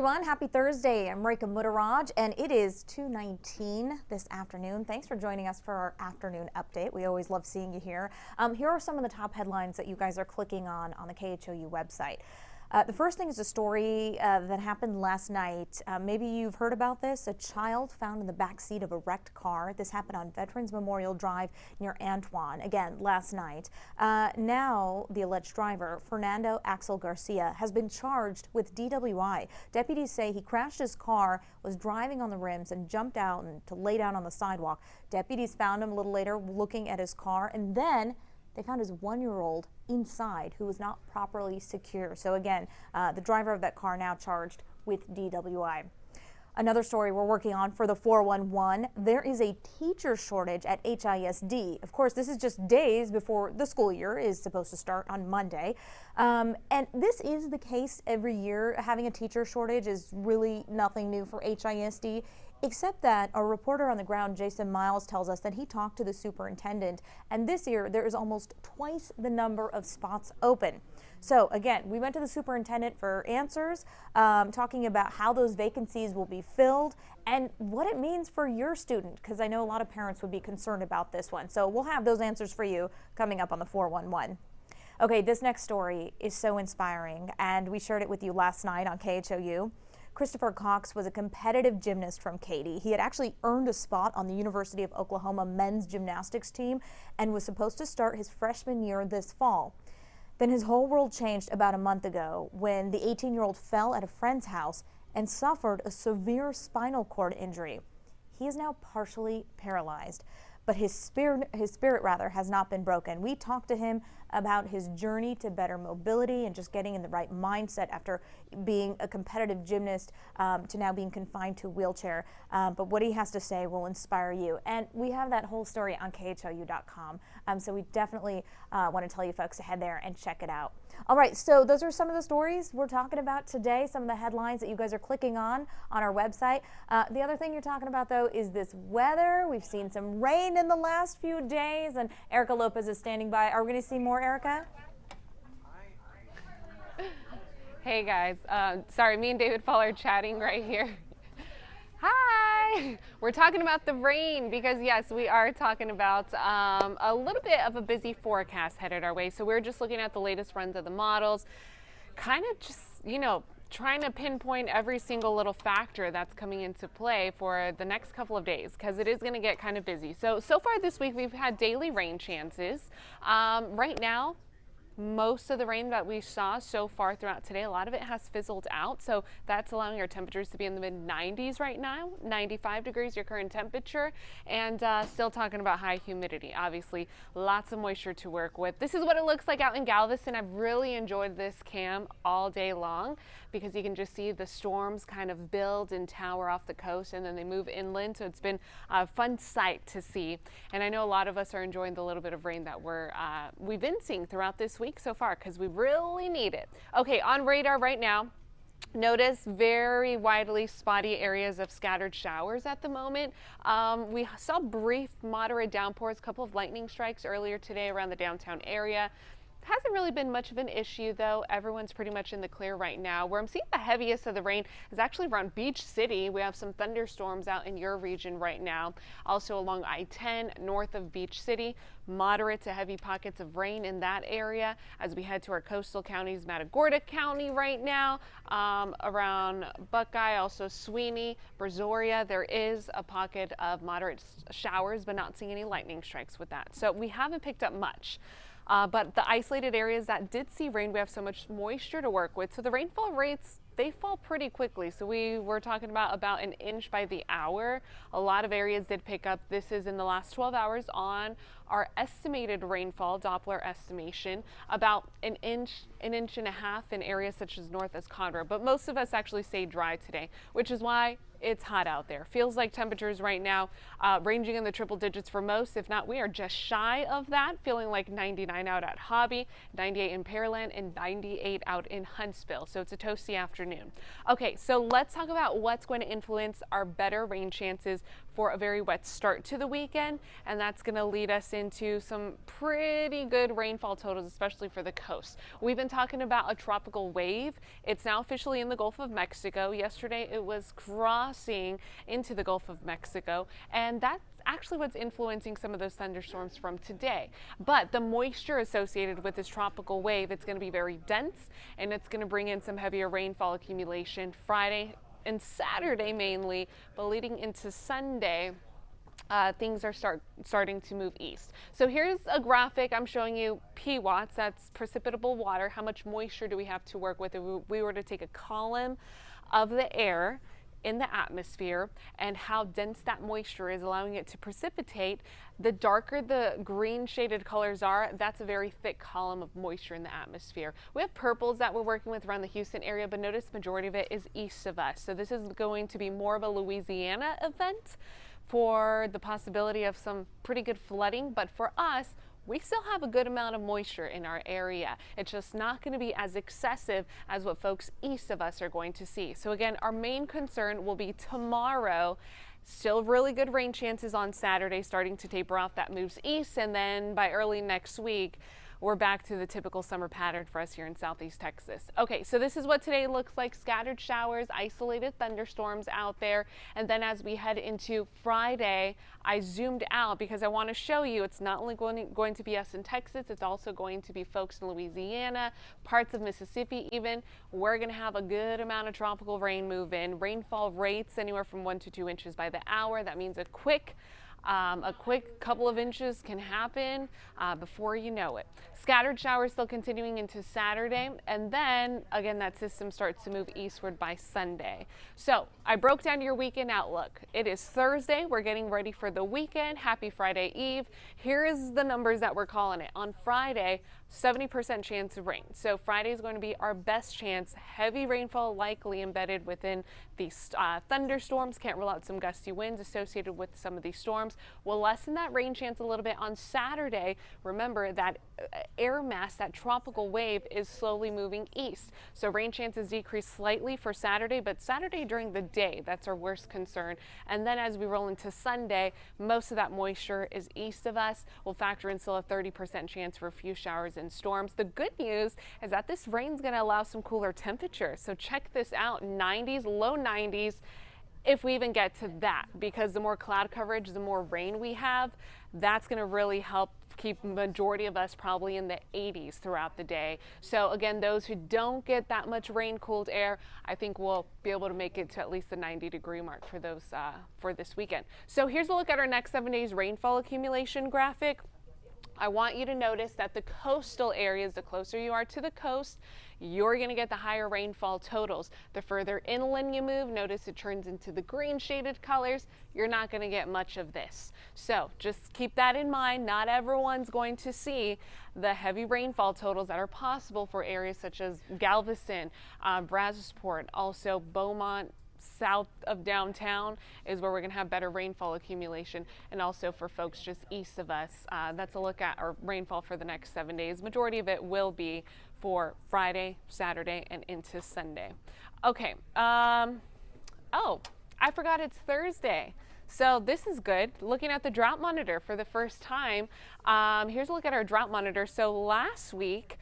everyone. Happy Thursday. I'm Rekha Muddaraj, and it is 2:19 this afternoon. Thanks for joining us for our afternoon update. We always love seeing you here. Here are some of the top headlines that you guys are clicking on the KHOU website. The first thing is a story that happened last night. Maybe you've heard about this. A child found in the back seat of a wrecked car. This happened on Veterans Memorial Drive near Antoine, again, last night. Now, the alleged driver, Fernando Axel Garcia, has been charged with DWI. Deputies say he crashed his car, was driving on the rims, and jumped out to lay down on the sidewalk. Deputies found him a little later looking at his car, and then they found his 1-year-old inside who was not properly secure. So again, the driver of that car now charged with DWI. Another story we're working on for the 411, there is a teacher shortage at HISD. Of course, this is just days before the school year is supposed to start on Monday. And this is the case every year. Having a teacher shortage is really nothing new for HISD, except that a reporter on the ground, Jason Miles, tells us that he talked to the superintendent, and this year there is almost twice the number of spots open. So again, we went to the superintendent for answers, talking about how those vacancies will be filled and what it means for your student, because I know a lot of parents would be concerned about this one. So we'll have those answers for you coming up on the 411. Okay, this next story is so inspiring, and we shared it with you last night on KHOU. Christopher Cox was a competitive gymnast from Katy. He had actually earned a spot on the University of Oklahoma men's gymnastics team and was supposed to start his freshman year this fall. Then his whole world changed about a month ago when the 18-year-old fell at a friend's house and suffered a severe spinal cord injury. He is now partially paralyzed, but his spirit has not been broken. We talked to him about his journey to better mobility and just getting in the right mindset after being a competitive gymnast to now being confined to a wheelchair. But what he has to say will inspire you. And we have that whole story on KHOU.com. So we definitely want to tell you folks to head there and check it out. All right, so those are some of the stories we're talking about today, some of the headlines that you guys are clicking on our website. The other thing you're talking about, though, is this weather. We've seen some rain in the last few days, and Erika Lopez is standing by. Are we going to see more, Erika? Hey guys, sorry, me and David Fall are chatting right here. Hi! We're talking about the rain because yes, we are talking about a little bit of a busy forecast headed our way. So we're just looking at the latest runs of the models, kind of just, trying to pinpoint every single little factor that's coming into play for the next couple of days because it is going to get kind of busy. So far this week we've had daily rain chances. Right now, most of the rain that we saw so far throughout today, a lot of it has fizzled out. So that's allowing our temperatures to be in the mid-90s right now, 95 degrees your current temperature, and still talking about high humidity. Obviously, lots of moisture to work with. This is what it looks like out in Galveston. I've really enjoyed this cam all day long because you can just see the storms kind of build and tower off the coast and then they move inland. So it's been a fun sight to see. And I know a lot of us are enjoying the little bit of rain that we've been seeing throughout this week so far because we really need it. Okay, on radar right now, notice very widely spotty areas of scattered showers at the moment. We saw brief moderate downpours, a couple of lightning strikes earlier today around the downtown area. Hasn't really been much of an issue though. Everyone's pretty much in the clear right now. Where I'm seeing the heaviest of the rain is actually around Beach City. We have some thunderstorms out in your region right now. Also along I-10 north of Beach City, moderate to heavy pockets of rain in that area. As we head to our coastal counties, Matagorda County right now, around Buckeye, also Sweeney, Brazoria, there is a pocket of moderate showers, but not seeing any lightning strikes with that. So we haven't picked up much. But the isolated areas that did see rain, we have so much moisture to work with. So the rainfall rates, they fall pretty quickly. So we were talking about an inch by the hour. A lot of areas did pick up. This is in the last 12 hours on our estimated rainfall, Doppler estimation, about an inch and a half in areas such as north as Conroe. But most of us actually stayed dry today, which is why It's hot out there. Feels like temperatures right now ranging in the triple digits for most. If not, we are just shy of that. Feeling like 99 out at Hobby, 98 in Pearland, and 98 out in Huntsville. So it's a toasty afternoon. Okay, so let's talk about what's going to influence our better rain chances for a very wet start to the weekend, and that's going to lead us into some pretty good rainfall totals, especially for the coast. We've been talking about a tropical wave. It's now officially in the Gulf of Mexico. Yesterday it was crossing into the Gulf of Mexico, and that's actually what's influencing some of those thunderstorms from today. But the moisture associated with this tropical wave, it's going to be very dense, and it's going to bring in some heavier rainfall accumulation Friday and Saturday mainly, but leading into Sunday, things are starting to move east. So here's a graphic. I'm showing you PWatts, that's precipitable water. How much moisture do we have to work with if we were to take a column of the air in the atmosphere and how dense that moisture is, allowing it to precipitate. The darker the green shaded colors are, that's a very thick column of moisture in the atmosphere. We have purples that we're working with around the Houston area, but notice the majority of it is east of us. So this is going to be more of a Louisiana event for the possibility of some pretty good flooding, but for us, we still have a good amount of moisture in our area. It's just not going to be as excessive as what folks east of us are going to see. So again, our main concern will be tomorrow. Still really good rain chances on Saturday, starting to taper off. That moves east, and then by early next week, we're back to the typical summer pattern for us here in Southeast Texas. Okay, so this is what today looks like. Scattered showers, isolated thunderstorms out there. And then as we head into Friday, I zoomed out because I want to show you it's not only going to be us in Texas, it's also going to be folks in Louisiana, parts of Mississippi even. We're going to have a good amount of tropical rain move in. Rainfall rates anywhere from 1 to 2 inches by the hour. That means a quick couple of inches can happen before you know it. Scattered showers still continuing into Saturday, and then again that system starts to move eastward by Sunday. So I broke down your weekend outlook. It is Thursday. We're getting ready for the weekend. Happy Friday Eve. Here is the numbers that we're calling it. On Friday, 70% chance of rain. So Friday is going to be our best chance. Heavy rainfall likely embedded within these thunderstorms. Can't rule out some gusty winds associated with some of these storms. We'll lessen that rain chance a little bit on Saturday. Remember that air mass, that tropical wave, is slowly moving east. So rain chances decrease slightly for Saturday, but Saturday during the day, that's our worst concern. And then as we roll into Sunday, most of that moisture is east of us. We'll factor in still a 30% chance for a few showers and storms. The good news is that this rain's going to allow some cooler temperatures. So check this out, 90s, low 90s. If we even get to that, because the more cloud coverage, the more rain we have, that's going to really help keep majority of us probably in the 80s throughout the day. So again, those who don't get that much rain cooled air, I think we'll be able to make it to at least the 90-degree mark for those for this weekend. So here's a look at our next 7 days rainfall accumulation graphic. I want you to notice that the coastal areas, the closer you are to the coast, you're going to get the higher rainfall totals. The further inland you move, notice it turns into the green shaded colors. You're not going to get much of this. So just keep that in mind. Not everyone's going to see the heavy rainfall totals that are possible for areas such as Galveston, Brazosport, also Beaumont, south of downtown is where we're going to have better rainfall accumulation, and also for folks just east of us. That's a look at our rainfall for the next 7 days. Majority of it will be for Friday, Saturday, and into Sunday. Okay. Oh, I forgot it's Thursday. So this is good. Looking at the Drought Monitor for the first time. Here's a look at our Drought Monitor. So last week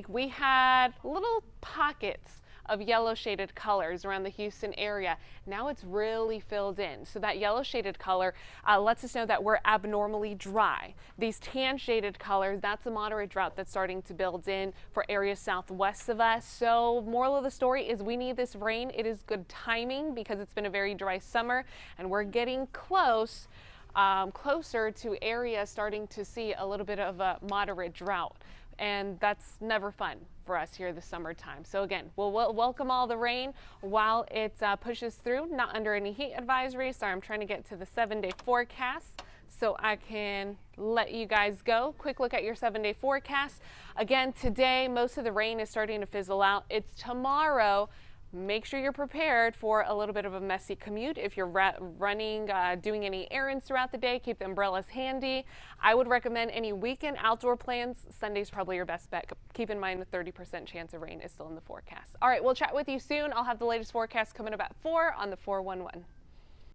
we had little pockets of yellow shaded colors around the Houston area. Now it's really filled in. So that yellow shaded color lets us know that we're abnormally dry. These tan shaded colors, that's a moderate drought that's starting to build in for areas southwest of us. So moral of the story is we need this rain. It is good timing because it's been a very dry summer, and we're getting closer to areas starting to see a little bit of a moderate drought. And that's never fun for us here this summertime. So again, we'll welcome all the rain while it pushes through, not under any heat advisory. Sorry, I'm trying to get to the 7-day forecast so I can let you guys go. Quick look at your 7-day forecast. Again, today, most of the rain is starting to fizzle out. It's tomorrow. make sure you're prepared for a little bit of a messy commute. If you're running, doing any errands throughout the day, keep the umbrellas handy. I would recommend any weekend outdoor plans. Sunday's probably your best bet. Keep in mind the 30% chance of rain is still in the forecast. All right, we'll chat with you soon. I'll have the latest forecast coming about 4 on the 411.